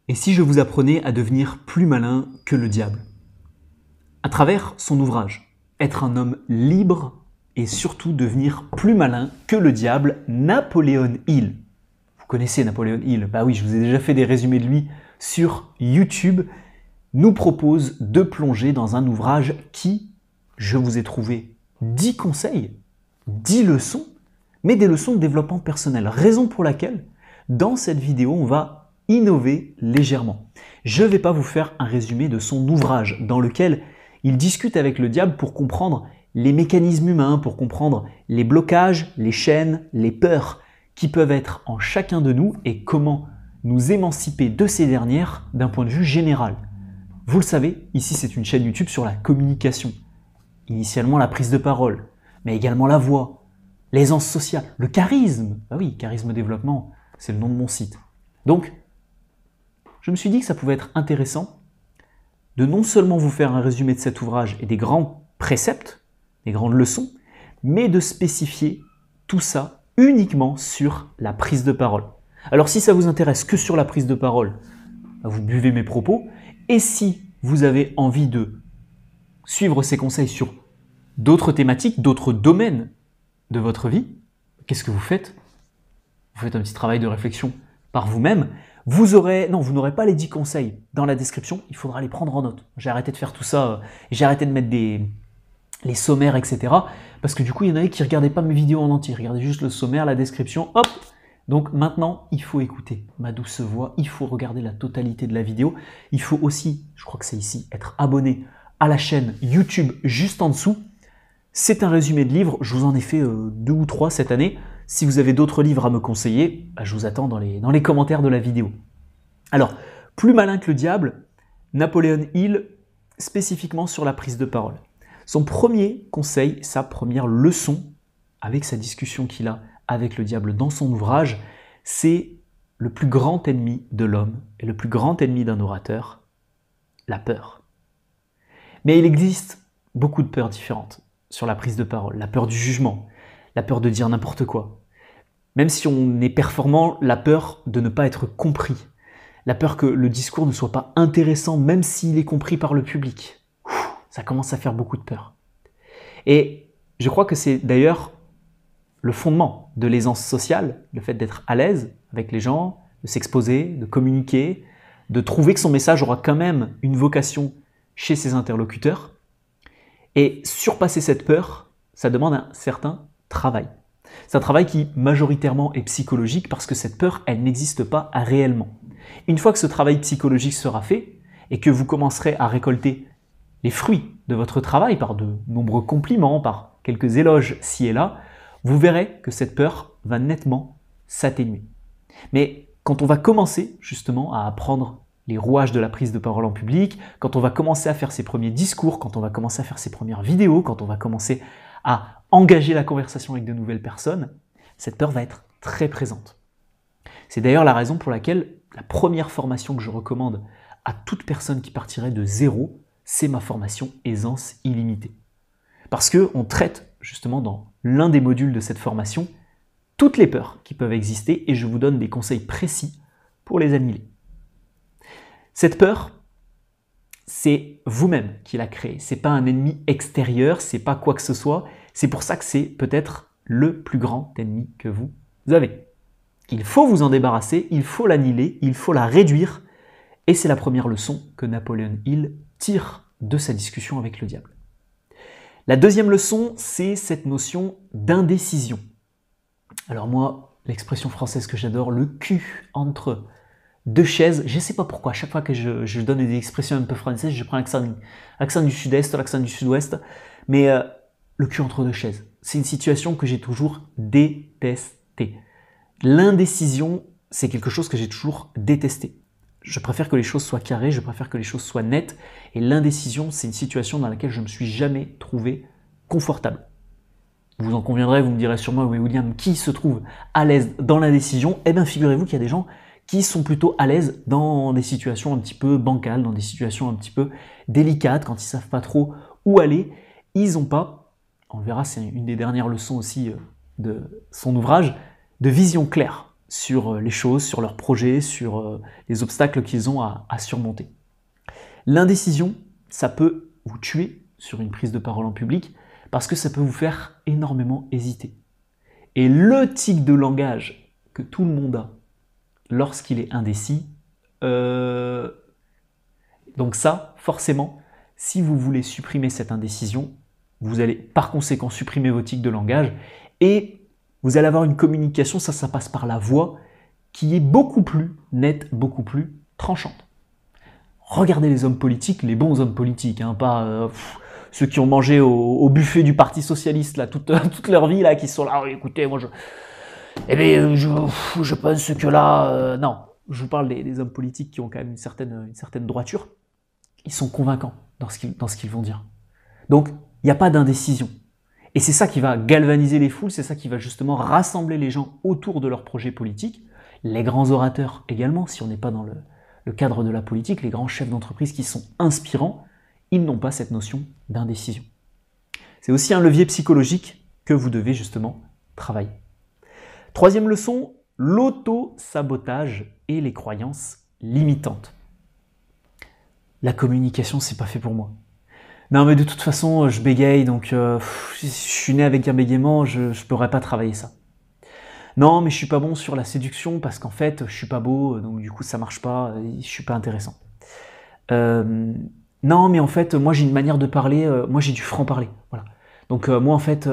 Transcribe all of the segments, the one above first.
Et si je vous apprenais à devenir plus malin que le diable? À travers son ouvrage, Être un homme libre et surtout devenir plus malin que le diable, Napoléon Hill. Vous connaissez Napoléon Hill? Bah oui, je vous ai déjà fait des résumés de lui sur YouTube. Nous propose de plonger dans un ouvrage qui, je vous ai trouvé 10 conseils, 10 leçons, mais des leçons de développement personnel. Raison pour laquelle, dans cette vidéo, on va innover légèrement. Je ne vais pas vous faire un résumé de son ouvrage dans lequel il discute avec le diable pour comprendre les mécanismes humains, pour comprendre les blocages, les chaînes, les peurs qui peuvent être en chacun de nous et comment nous émanciper de ces dernières d'un point de vue général. Vous le savez, ici c'est une chaîne YouTube sur la communication. Initialement la prise de parole, mais également la voix, l'aisance sociale, le charisme. Ah oui, charisme développement, c'est le nom de mon site. Donc, je me suis dit que ça pouvait être intéressant de non seulement vous faire un résumé de cet ouvrage et des grands préceptes, des grandes leçons, mais de spécifier tout ça uniquement sur la prise de parole. Alors si ça vous intéresse que sur la prise de parole, vous buvez mes propos, et si vous avez envie de suivre ces conseils sur d'autres thématiques, d'autres domaines de votre vie, qu'est-ce que vous faites? Vous faites un petit travail de réflexion par vous-même. Vous n'aurez pas les 10 conseils dans la description, il faudra les prendre en note. J'ai arrêté de faire tout ça, j'ai arrêté de mettre les sommaires, etc. Parce que du coup, il y en avait qui ne regardaient pas mes vidéos en entier, ils regardaient juste le sommaire, la description, hop. Donc maintenant, il faut écouter ma douce voix, il faut regarder la totalité de la vidéo. Il faut aussi, je crois que c'est ici, être abonné à la chaîne YouTube juste en dessous. C'est un résumé de livres, je vous en ai fait 2 ou 3 cette année. Si vous avez d'autres livres à me conseiller, je vous attends dans les commentaires de la vidéo. Alors, plus malin que le diable, Napoléon Hill, spécifiquement sur la prise de parole. Son premier conseil, sa première leçon, avec sa discussion qu'il a avec le diable dans son ouvrage, c'est le plus grand ennemi de l'homme et le plus grand ennemi d'un orateur, la peur. Mais il existe beaucoup de peurs différentes sur la prise de parole. La peur du jugement, la peur de dire n'importe quoi. Même si on est performant, la peur de ne pas être compris. La peur que le discours ne soit pas intéressant, même s'il est compris par le public. Ça commence à faire beaucoup de peur. Et je crois que c'est d'ailleurs le fondement de l'aisance sociale, le fait d'être à l'aise avec les gens, de s'exposer, de communiquer, de trouver que son message aura quand même une vocation chez ses interlocuteurs. Et surpasser cette peur, ça demande un certain travail. C'est un travail qui majoritairement est psychologique parce que cette peur, elle n'existe pas réellement. Une fois que ce travail psychologique sera fait et que vous commencerez à récolter les fruits de votre travail par de nombreux compliments, par quelques éloges ci et là, vous verrez que cette peur va nettement s'atténuer. Mais quand on va commencer justement à apprendre les rouages de la prise de parole en public, quand on va commencer à faire ses premiers discours, quand on va commencer à faire ses premières vidéos, quand on va commencer à engager la conversation avec de nouvelles personnes, cette peur va être très présente. C'est d'ailleurs la raison pour laquelle la première formation que je recommande à toute personne qui partirait de zéro, c'est ma formation Aisance illimitée. Parce qu'on traite justement dans l'un des modules de cette formation toutes les peurs qui peuvent exister et je vous donne des conseils précis pour les annihiler. Cette peur, c'est vous-même qui la créez. Ce n'est pas un ennemi extérieur, ce n'est pas quoi que ce soit. C'est pour ça que c'est peut-être le plus grand ennemi que vous avez. Il faut vous en débarrasser, il faut l'annihiler, il faut la réduire. Et c'est la première leçon que Napoléon Hill tire de sa discussion avec le diable. La deuxième leçon, c'est cette notion d'indécision. Alors moi, l'expression française que j'adore, le cul entre deux chaises, je ne sais pas pourquoi, à chaque fois que je donne des expressions un peu françaises, je prends l'accent du sud-est, l'accent du sud-ouest, mais le cul entre deux chaises, c'est une situation que j'ai toujours détestée. L'indécision, c'est quelque chose que j'ai toujours détesté. Je préfère que les choses soient carrées, je préfère que les choses soient nettes, et l'indécision, c'est une situation dans laquelle je ne me suis jamais trouvé confortable. Vous en conviendrez, vous me direz sûrement, oui William, qui se trouve à l'aise dans l'indécision? Eh bien, figurez-vous qu'il y a des gens qui sont plutôt à l'aise dans des situations un petit peu bancales, dans des situations un petit peu délicates, quand ils ne savent pas trop où aller. Ils n'ont pas, on le verra, c'est une des dernières leçons aussi de son ouvrage, de vision claire. sur les choses, sur leurs projets, sur les obstacles qu'ils ont à surmonter. L'indécision, ça peut vous tuer sur une prise de parole en public parce que ça peut vous faire énormément hésiter. Et le tic de langage que tout le monde a lorsqu'il est indécis, donc ça, forcément, si vous voulez supprimer cette indécision, vous allez par conséquent supprimer vos tics de langage et vous allez avoir une communication, ça passe par la voix, qui est beaucoup plus nette, beaucoup plus tranchante. Regardez les hommes politiques, les bons hommes politiques, hein, pas ceux qui ont mangé au buffet du Parti Socialiste là, toute leur vie, là, qui sont là, oh, écoutez, moi je pense que là, non, je vous parle des hommes politiques qui ont quand même une certaine droiture. Ils sont convaincants dans ce qu'ils vont dire. Donc, il n'y a pas d'indécision. Et c'est ça qui va galvaniser les foules, c'est ça qui va justement rassembler les gens autour de leur projet politique. Les grands orateurs également, si on n'est pas dans le cadre de la politique, les grands chefs d'entreprise qui sont inspirants, ils n'ont pas cette notion d'indécision. C'est aussi un levier psychologique que vous devez justement travailler. Troisième leçon, l'auto-sabotage et les croyances limitantes. La communication, c'est pas fait pour moi. Non, mais de toute façon, je bégaye, donc je suis né avec un bégaiement, je ne pourrais pas travailler ça. Non, mais je suis pas bon sur la séduction parce qu'en fait, je suis pas beau, donc du coup, ça marche pas, je suis pas intéressant. Non, mais en fait, moi, j'ai une manière de parler, moi, j'ai du franc-parler, voilà. Donc moi, en fait,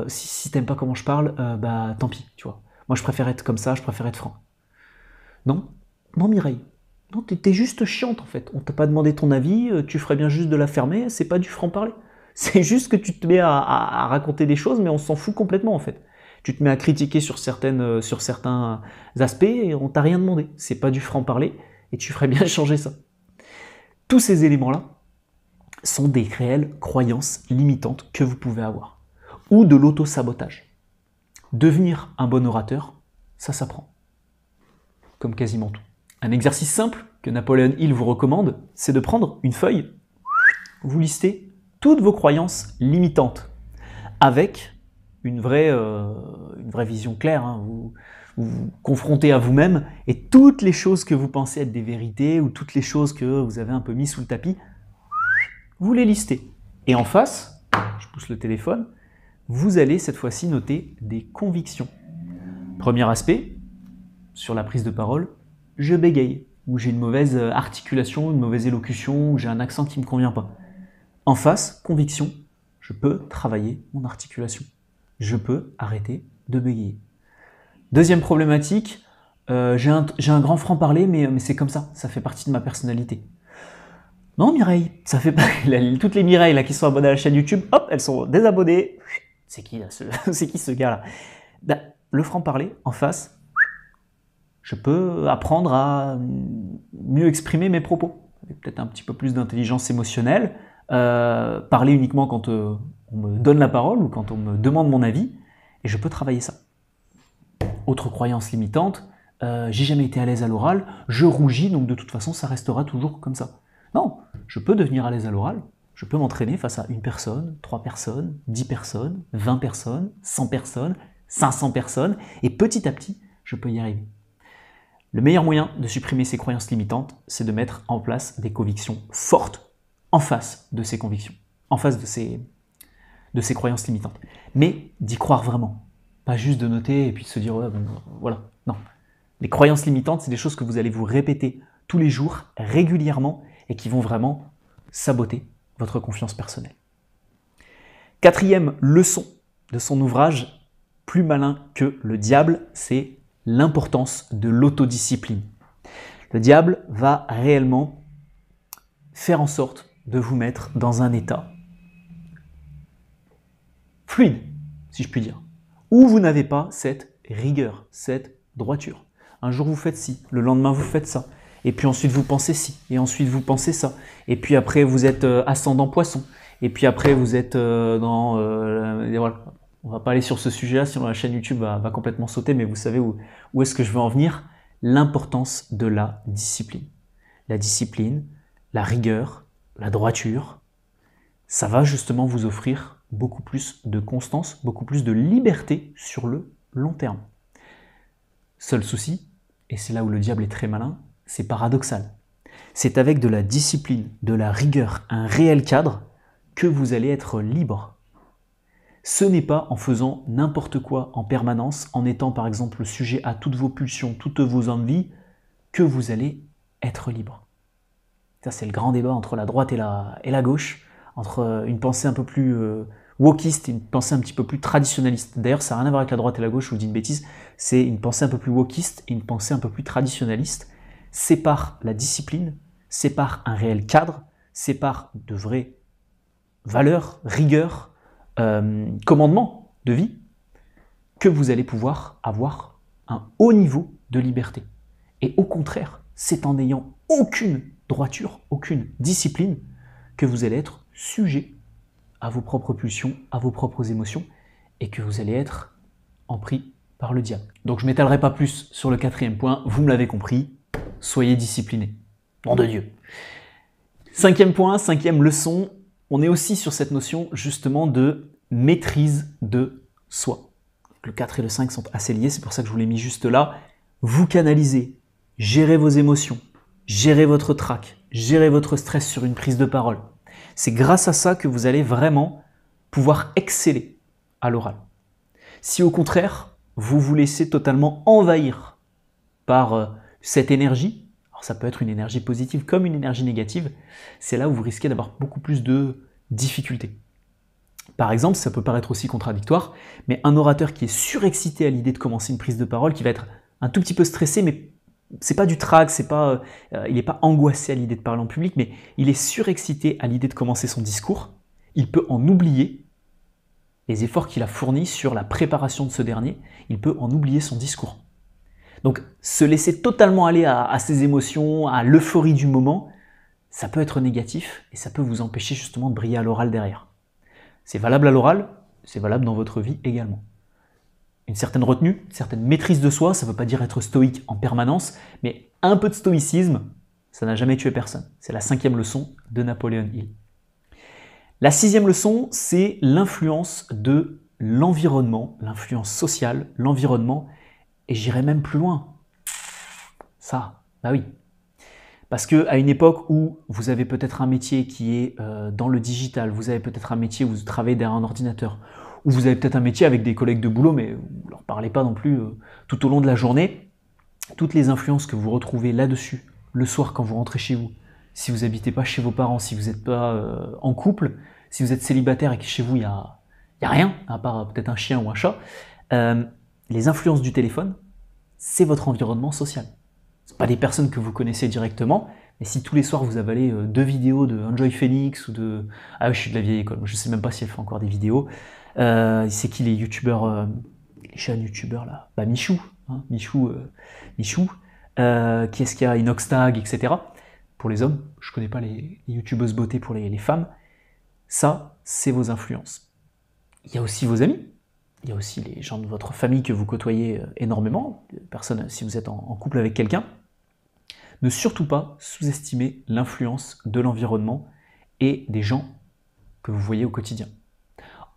si t'aimes pas comment je parle, bah tant pis, tu vois. Moi, je préfère être comme ça, je préfère être franc. Non, non, Mireille. Non, t'es juste chiante en fait. On t'a pas demandé ton avis, tu ferais bien juste de la fermer, c'est pas du franc-parler. C'est juste que tu te mets à raconter des choses, mais on s'en fout complètement en fait. Tu te mets à critiquer sur certains aspects et on t'a rien demandé. C'est pas du franc-parler et tu ferais bien changer ça. Tous ces éléments-là sont des réelles croyances limitantes que vous pouvez avoir. Ou de l'auto-sabotage. Devenir un bon orateur, ça s'apprend. Comme quasiment tout. Un exercice simple que Napoléon Hill vous recommande, c'est de prendre une feuille, vous listez toutes vos croyances limitantes, avec une vraie vision claire, hein. Vous vous confrontez à vous-même, et toutes les choses que vous pensez être des vérités, ou toutes les choses que vous avez un peu mis sous le tapis, vous les listez. Et en face, je pousse le téléphone, vous allez cette fois-ci noter des convictions. Premier aspect, sur la prise de parole, je bégaye, ou j'ai une mauvaise articulation, une mauvaise élocution, ou j'ai un accent qui ne me convient pas. En face, conviction, je peux travailler mon articulation. Je peux arrêter de bégayer. Deuxième problématique, j'ai un grand franc-parler, mais c'est comme ça fait partie de ma personnalité. Non Mireille, ça fait pas... Toutes les Mireilles là, qui sont abonnées à la chaîne YouTube, hop, elles sont désabonnées. C'est qui là, c'est qui ce gars là? Le franc-parler, en face, je peux apprendre à mieux exprimer mes propos, avec peut-être un petit peu plus d'intelligence émotionnelle, parler uniquement quand on me donne la parole ou quand on me demande mon avis, et je peux travailler ça. Autre croyance limitante, j'ai jamais été à l'aise à l'oral, je rougis, donc de toute façon ça restera toujours comme ça. Non, je peux devenir à l'aise à l'oral, je peux m'entraîner face à une personne, 3 personnes, 10 personnes, 20 personnes, 100 personnes, 500 personnes, et petit à petit, je peux y arriver. Le meilleur moyen de supprimer ces croyances limitantes, c'est de mettre en place des convictions fortes en face de ces convictions, en face de ces croyances limitantes. Mais d'y croire vraiment, pas juste de noter et puis de se dire ouais, bon, voilà, non. Les croyances limitantes, c'est des choses que vous allez vous répéter tous les jours, régulièrement, et qui vont vraiment saboter votre confiance personnelle. Quatrième leçon de son ouvrage, Plus malin que le diable, c'est l'importance de l'autodiscipline. Le diable va réellement faire en sorte de vous mettre dans un état fluide, si je puis dire, où vous n'avez pas cette rigueur, cette droiture. Un jour vous faites ci, le lendemain vous faites ça, et puis ensuite vous pensez ci, et ensuite vous pensez ça, et puis après vous êtes ascendant poisson, et puis après vous êtes dans... voilà. On va pas aller sur ce sujet-là, sinon la chaîne YouTube va complètement sauter, mais vous savez où est-ce que je veux en venir? L'importance de la discipline. La discipline, la rigueur, la droiture, ça va justement vous offrir beaucoup plus de constance, beaucoup plus de liberté sur le long terme. Seul souci, et c'est là où le diable est très malin, c'est paradoxal. C'est avec de la discipline, de la rigueur, un réel cadre, que vous allez être libre. Ce n'est pas en faisant n'importe quoi en permanence, en étant par exemple sujet à toutes vos pulsions, toutes vos envies, que vous allez être libre. Ça, c'est le grand débat entre la droite et la gauche, entre une pensée un peu plus wokiste et une pensée un petit peu plus traditionnaliste. D'ailleurs, ça n'a rien à voir avec la droite et la gauche, je vous dis une bêtise, c'est une pensée un peu plus wokiste et une pensée un peu plus traditionnaliste. C'est par la discipline, c'est par un réel cadre, c'est par de vraies valeurs, rigueur, commandements de vie, que vous allez pouvoir avoir un haut niveau de liberté. Et au contraire, c'est en n'ayant aucune droiture, aucune discipline, que vous allez être sujet à vos propres pulsions, à vos propres émotions, et que vous allez être empris par le diable. Donc je ne m'étalerai pas plus sur le 4e point, vous me l'avez compris, soyez disciplinés. Nom de Dieu. 5e point, 5e leçon, on est aussi sur cette notion justement de maîtrise de soi. Le 4 et le 5 sont assez liés, c'est pour ça que je vous l'ai mis juste là. Vous canalisez, gérez vos émotions, gérez votre trac, gérez votre stress sur une prise de parole. C'est grâce à ça que vous allez vraiment pouvoir exceller à l'oral. Si au contraire, vous vous laissez totalement envahir par cette énergie, alors ça peut être une énergie positive comme une énergie négative, c'est là où vous risquez d'avoir beaucoup plus de difficultés. Par exemple, ça peut paraître aussi contradictoire, mais un orateur qui est surexcité à l'idée de commencer une prise de parole, qui va être un tout petit peu stressé, mais c'est pas du trac, il n'est pas angoissé à l'idée de parler en public, mais il est surexcité à l'idée de commencer son discours, il peut en oublier les efforts qu'il a fournis sur la préparation de ce dernier, il peut en oublier son discours. Donc se laisser totalement aller à ses émotions, à l'euphorie du moment, ça peut être négatif et ça peut vous empêcher justement de briller à l'oral derrière. C'est valable à l'oral, c'est valable dans votre vie également. Une certaine retenue, une certaine maîtrise de soi, ça ne veut pas dire être stoïque en permanence, mais un peu de stoïcisme, ça n'a jamais tué personne. C'est la 5e leçon de Napoleon Hill. La 6e leçon, c'est l'influence de l'environnement, l'influence sociale, l'environnement, et j'irai même plus loin. Ça, bah oui. Parce qu'à une époque où vous avez peut-être un métier qui est dans le digital, vous avez peut-être un métier où vous travaillez derrière un ordinateur, ou vous avez peut-être un métier avec des collègues de boulot, mais vous ne leur parlez pas non plus tout au long de la journée, toutes les influences que vous retrouvez là-dessus, le soir quand vous rentrez chez vous, si vous n'habitez pas chez vos parents, si vous n'êtes pas en couple, si vous êtes célibataire et que chez vous il n'y a rien, à part peut-être un chien ou un chat, les influences du téléphone, c'est votre environnement social. Ce pas des personnes que vous connaissez directement, mais si tous les soirs vous avalez 2 vidéos de Enjoy Phoenix ou de... Ah oui, je suis de la vieille école, je ne sais même pas si elle fait encore des vidéos. C'est qui les youtubeurs, les jeunes youtubeurs là? Bah Michou, hein, Michou. Qui est-ce qu'il y a? Inoxtag, etc. Pour les hommes, je ne connais pas les youtubeuses beauté pour les femmes. Ça, c'est vos influences. Il y a aussi vos amis. Il y a aussi les gens de votre famille que vous côtoyez énormément, personnes, si vous êtes en couple avec quelqu'un. Ne surtout pas sous-estimer l'influence de l'environnement et des gens que vous voyez au quotidien.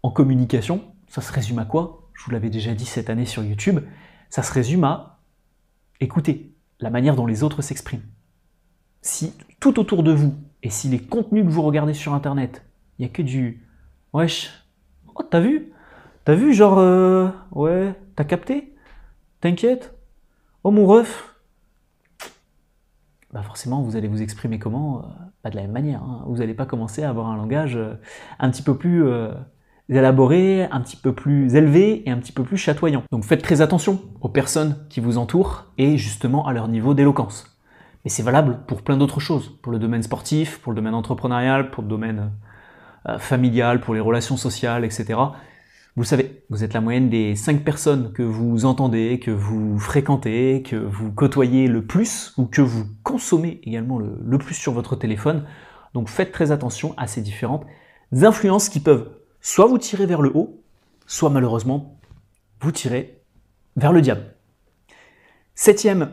En communication, ça se résume à quoi? Je vous l'avais déjà dit cette année sur YouTube, ça se résume à écouter la manière dont les autres s'expriment. Si tout autour de vous, et si les contenus que vous regardez sur Internet, il n'y a que du « wesh, oh t'as vu? T'as vu genre, ouais, t'as capté? T'inquiète? Oh mon ref ?» Bah forcément, vous allez vous exprimer comment? Pas de la même manière. Hein. Vous n'allez pas commencer à avoir un langage un petit peu plus élaboré, un petit peu plus élevé et un petit peu plus chatoyant. Donc faites très attention aux personnes qui vous entourent et justement à leur niveau d'éloquence. Mais c'est valable pour plein d'autres choses, pour le domaine sportif, pour le domaine entrepreneurial, pour le domaine familial, pour les relations sociales, etc. Vous savez, vous êtes la moyenne des 5 personnes que vous entendez, que vous fréquentez, que vous côtoyez le plus ou que vous consommez également le plus sur votre téléphone. Donc faites très attention à ces différentes influences qui peuvent soit vous tirer vers le haut, soit malheureusement vous tirer vers le diable. 7e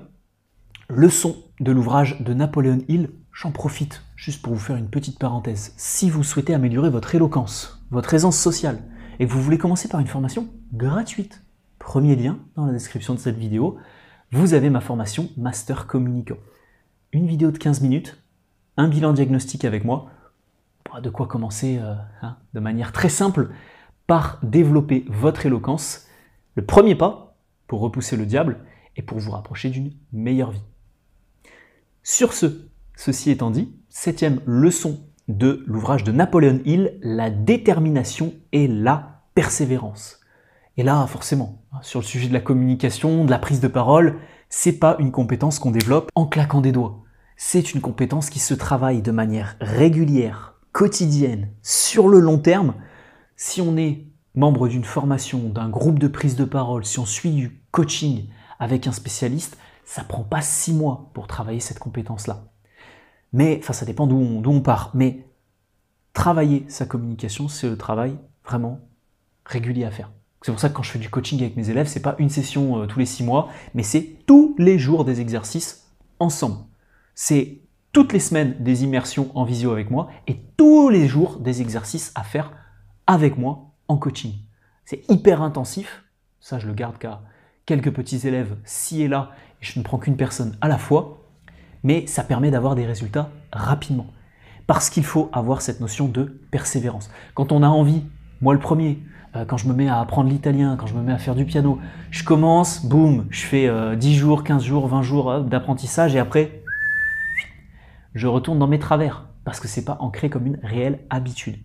leçon de l'ouvrage de Napoleon Hill, j'en profite juste pour vous faire une petite parenthèse. Si vous souhaitez améliorer votre éloquence, votre aisance sociale, et que vous voulez commencer par une formation gratuite, premier lien dans la description de cette vidéo, vous avez ma formation Master Communicant. Une vidéo de 15 minutes, un bilan diagnostique avec moi, de quoi commencer de manière très simple par développer votre éloquence, le premier pas pour repousser le diable et pour vous rapprocher d'une meilleure vie. Sur ceci étant dit, 7e leçon de l'ouvrage de Napoleon Hill, la détermination et la persévérance. Et là, forcément, sur le sujet de la communication, de la prise de parole, c'est pas une compétence qu'on développe en claquant des doigts. C'est une compétence qui se travaille de manière régulière, quotidienne, sur le long terme. Si on est membre d'une formation, d'un groupe de prise de parole, si on suit du coaching avec un spécialiste, ça prend pas 6 mois pour travailler cette compétence-là. Mais, ça dépend d'où on part. Mais travailler sa communication, c'est le travail vraiment régulier à faire. C'est pour ça que quand je fais du coaching avec mes élèves, c'est pas une session tous les 6 mois, mais c'est tous les jours des exercices ensemble. C'est toutes les semaines des immersions en visio avec moi et tous les jours des exercices à faire avec moi en coaching. C'est hyper intensif, ça je le garde qu'à quelques petits élèves ci et là, et je ne prends qu'une personne à la fois, mais ça permet d'avoir des résultats rapidement. Parce qu'il faut avoir cette notion de persévérance. Quand on a envie, moi le premier, quand je me mets à apprendre l'italien, quand je me mets à faire du piano, je commence, boum, je fais 10 jours, 15 jours, 20 jours d'apprentissage et après, je retourne dans mes travers parce que ce n'est pas ancré comme une réelle habitude.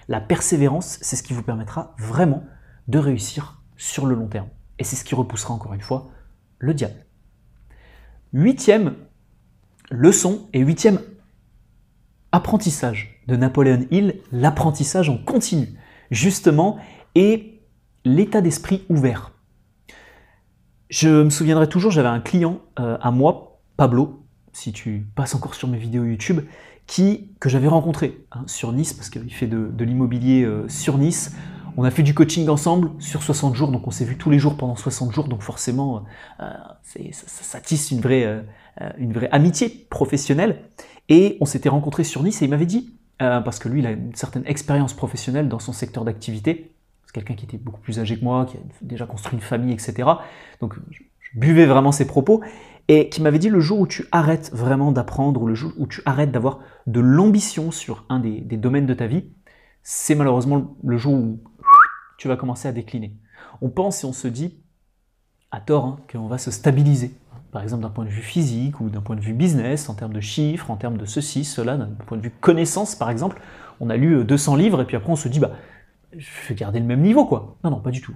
La persévérance, c'est ce qui vous permettra vraiment de réussir sur le long terme. Et c'est ce qui repoussera encore une fois le diable. 8e leçon et 8e apprentissage de Napoleon Hill, l'apprentissage en continu, justement, et l'état d'esprit ouvert. Je me souviendrai toujours, j'avais un client à moi, Pablo, si tu passes encore sur mes vidéos YouTube, que j'avais rencontré sur Nice, parce qu'il fait de l'immobilier sur Nice. On a fait du coaching ensemble sur 60 jours, donc on s'est vu tous les jours pendant 60 jours, donc forcément, ça tisse une vraie amitié professionnelle. Et on s'était rencontrés sur Nice et il m'avait dit, parce que lui, il a une certaine expérience professionnelle dans son secteur d'activité, c'est quelqu'un qui était beaucoup plus âgé que moi, qui a déjà construit une famille, etc. Donc je buvais vraiment ses propos, et qui m'avait dit le jour où tu arrêtes vraiment d'apprendre, ou le jour où tu arrêtes d'avoir de l'ambition sur un des domaines de ta vie, c'est malheureusement le jour où tu vas commencer à décliner. On pense et on se dit, à tort, qu'on va se stabiliser. Par exemple d'un point de vue physique ou d'un point de vue business, en termes de chiffres, en termes de ceci, cela, d'un point de vue connaissance par exemple. On a lu 200 livres et puis après on se dit, je vais garder le même niveau quoi. Non, pas du tout.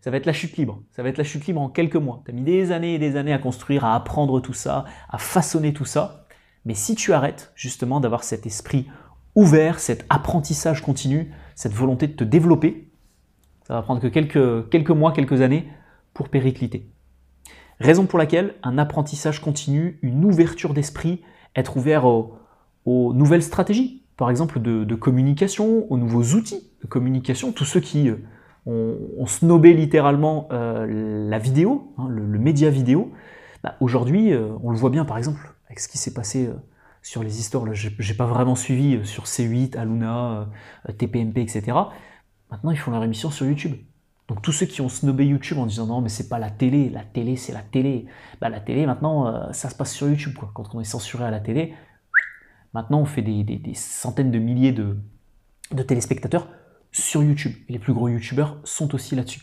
Ça va être la chute libre. Ça va être la chute libre en quelques mois. Tu as mis des années et des années à construire, à apprendre tout ça, à façonner tout ça. Mais si tu arrêtes justement d'avoir cet esprit ouvert, cet apprentissage continu, cette volonté de te développer, ça va prendre que quelques mois, quelques années pour péricliter. Raison pour laquelle un apprentissage continu, une ouverture d'esprit, être ouvert aux nouvelles stratégies, par exemple de communication, aux nouveaux outils de communication, tous ceux qui ont snobé littéralement la vidéo, le média vidéo, aujourd'hui, on le voit bien par exemple avec ce qui s'est passé sur les histoires, je n'ai pas vraiment suivi sur C8, Aluna, TPMP, etc. Maintenant, ils font leur émission sur YouTube. Donc tous ceux qui ont snobé YouTube en disant non mais c'est pas la télé c'est la télé. La télé maintenant ça se passe sur YouTube quoi. Quand on est censuré à la télé, maintenant on fait des centaines de milliers de téléspectateurs sur YouTube. Et les plus gros YouTubeurs sont aussi là-dessus.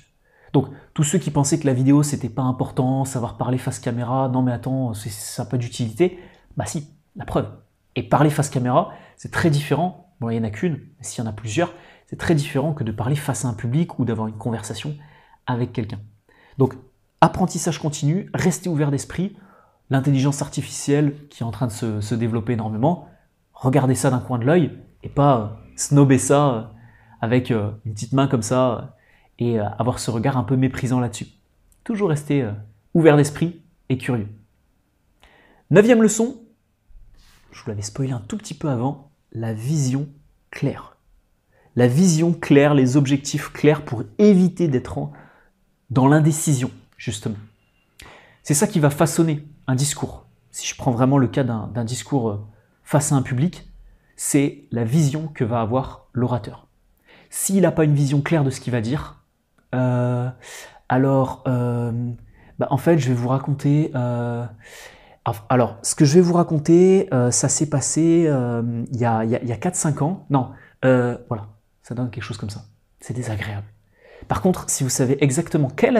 Donc tous ceux qui pensaient que la vidéo c'était pas important, savoir parler face caméra, non mais attends, ça n'a pas d'utilité, si, la preuve. Et parler face caméra, c'est très différent, bon il n'y en a qu'une, mais s'il y en a plusieurs, c'est très différent que de parler face à un public ou d'avoir une conversation avec quelqu'un. Donc, apprentissage continu, rester ouvert d'esprit, l'intelligence artificielle qui est en train de se développer énormément, regardez ça d'un coin de l'œil et pas snobber ça avec une petite main comme ça et avoir ce regard un peu méprisant là-dessus. Toujours rester ouvert d'esprit et curieux. 9e leçon, je vous l'avais spoilé un tout petit peu avant, la vision claire. La vision claire, les objectifs clairs pour éviter d'être dans l'indécision, justement. C'est ça qui va façonner un discours. Si je prends vraiment le cas d'un discours face à un public, c'est la vision que va avoir l'orateur. S'il n'a pas une vision claire de ce qu'il va dire, alors En fait, je vais vous raconter... Alors, ce que je vais vous raconter, ça s'est passé il y a 4-5 ans. Non, voilà, ça donne quelque chose comme ça. C'est désagréable. Par contre, si vous savez exactement quelle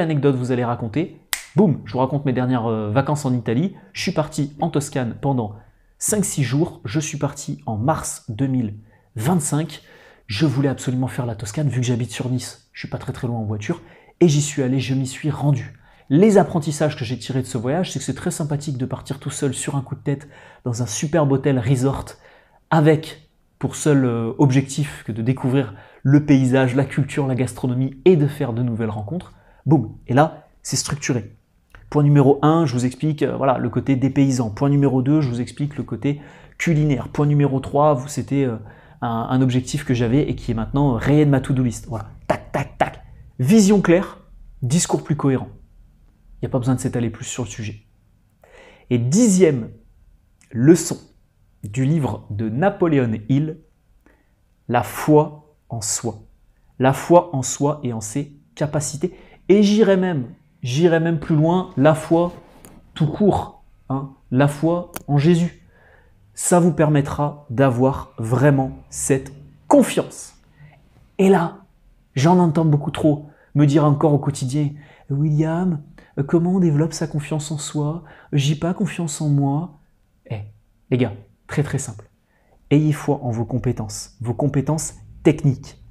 anecdote vous allez raconter, boum, je vous raconte mes dernières vacances en Italie. Je suis parti en Toscane pendant 5-6 jours. Je suis parti en mars 2025. Je voulais absolument faire la Toscane vu que j'habite sur Nice. Je suis pas très loin en voiture. Et j'y suis allé, je m'y suis rendu. Les apprentissages que j'ai tirés de ce voyage, c'est que c'est très sympathique de partir tout seul sur un coup de tête dans un superbe hôtel resort avec pour seul objectif que de découvrir le paysage, la culture, la gastronomie et de faire de nouvelles rencontres. Boum. Et là, c'est structuré. Point numéro 1, je vous explique voilà, le côté dépaysant. Point numéro 2, je vous explique le côté culinaire. Point numéro 3, c'était un objectif que j'avais et qui est maintenant rayé de ma to-do list. Voilà. Tac, tac, tac. Vision claire, discours plus cohérent. Il n'y a pas besoin de s'étaler plus sur le sujet. Et 10e leçon du livre de Napoleon Hill, la foi en soi. La foi en soi et en ses capacités. Et j'irai même plus loin, la foi tout court, hein, la foi en Jésus. Ça vous permettra d'avoir vraiment cette confiance. Et là, j'en entends beaucoup trop me dire encore au quotidien, William, comment on développe sa confiance en soi? J'ai pas confiance en moi. Les gars, très simple. Ayez foi en vos compétences techniques.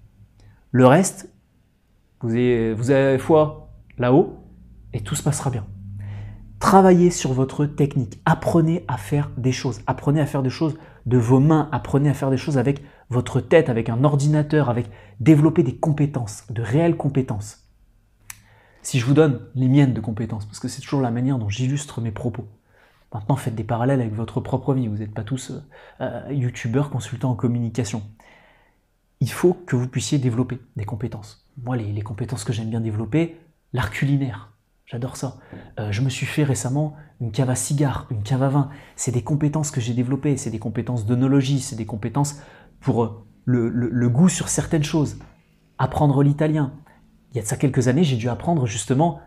Le reste, vous avez foi là-haut et tout se passera bien. Travaillez sur votre technique. Apprenez à faire des choses. Apprenez à faire des choses de vos mains. Apprenez à faire des choses avec votre tête, avec un ordinateur, développer des compétences, de réelles compétences. Si je vous donne les miennes de compétences, parce que c'est toujours la manière dont j'illustre mes propos. Maintenant, faites des parallèles avec votre propre vie. Vous n'êtes pas tous youtubeurs, consultants en communication. Il faut que vous puissiez développer des compétences. Moi, les compétences que j'aime bien développer, l'art culinaire. J'adore ça. Je me suis fait récemment une cave à cigares, une cave à vin. C'est des compétences que j'ai développées. C'est des compétences d'œnologie. C'est des compétences pour le goût sur certaines choses. Apprendre l'italien. Il y a de ça quelques années, j'ai dû apprendre justement,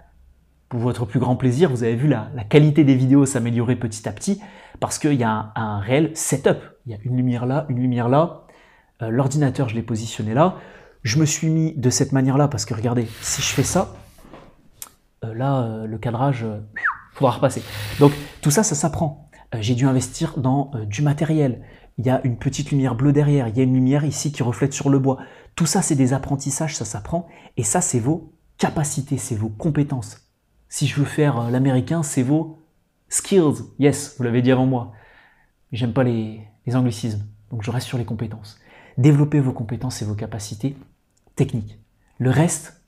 pour votre plus grand plaisir, vous avez vu la qualité des vidéos s'améliorer petit à petit, parce qu'il y a un réel setup. Il y a une lumière là, une lumière là. L'ordinateur, je l'ai positionné là. Je me suis mis de cette manière-là, parce que regardez, si je fais ça, le cadrage, faudra repasser. Donc tout ça, ça s'apprend. J'ai dû investir dans du matériel. Il y a une petite lumière bleue derrière, il y a une lumière ici qui reflète sur le bois. Tout ça, c'est des apprentissages, ça s'apprend. Et ça, c'est vos capacités, c'est vos compétences. Si je veux faire l'américain, c'est vos skills. Yes, vous l'avez dit avant moi. Mais j'aime pas les anglicismes, donc je reste sur les compétences. Développez vos compétences et vos capacités techniques. Le reste,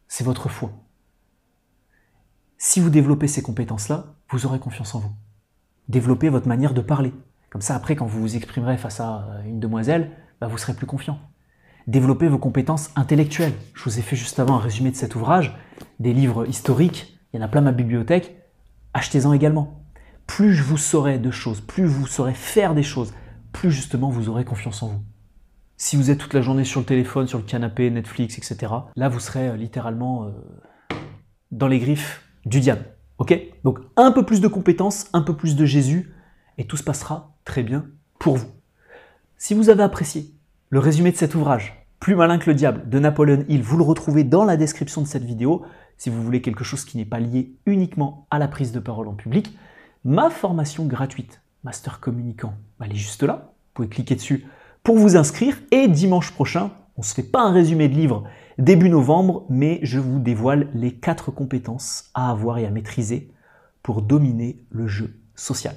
c'est votre foi. Si vous développez ces compétences-là, vous aurez confiance en vous. Développez votre manière de parler. Comme ça, après, quand vous vous exprimerez face à une demoiselle, vous serez plus confiant. Développez vos compétences intellectuelles. Je vous ai fait juste avant un résumé de cet ouvrage, des livres historiques, il y en a plein dans ma bibliothèque, achetez-en également. Plus vous saurez de choses, plus vous saurez faire des choses, plus justement vous aurez confiance en vous. Si vous êtes toute la journée sur le téléphone, sur le canapé, Netflix, etc., là vous serez littéralement dans les griffes du diable. Ok? Donc un peu plus de compétences, un peu plus de Jésus, et tout se passera très bien pour vous. Si vous avez apprécié le résumé de cet ouvrage, Plus malin que le diable, de Napoleon Hill, vous le retrouvez dans la description de cette vidéo. Si vous voulez quelque chose qui n'est pas lié uniquement à la prise de parole en public, ma formation gratuite, Master Communicant, elle est juste là. Vous pouvez cliquer dessus pour vous inscrire. Et dimanche prochain, on ne se fait pas un résumé de livre début novembre, mais je vous dévoile les 4 compétences à avoir et à maîtriser pour dominer le jeu social.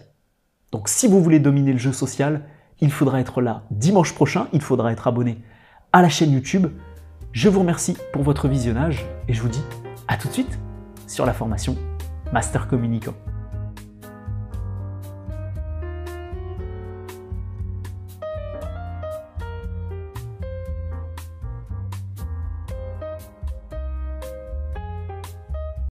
Donc si vous voulez dominer le jeu social, il faudra être là dimanche prochain, il faudra être abonné à la chaîne YouTube. Je vous remercie pour votre visionnage et je vous dis à tout de suite sur la formation Master Communicant.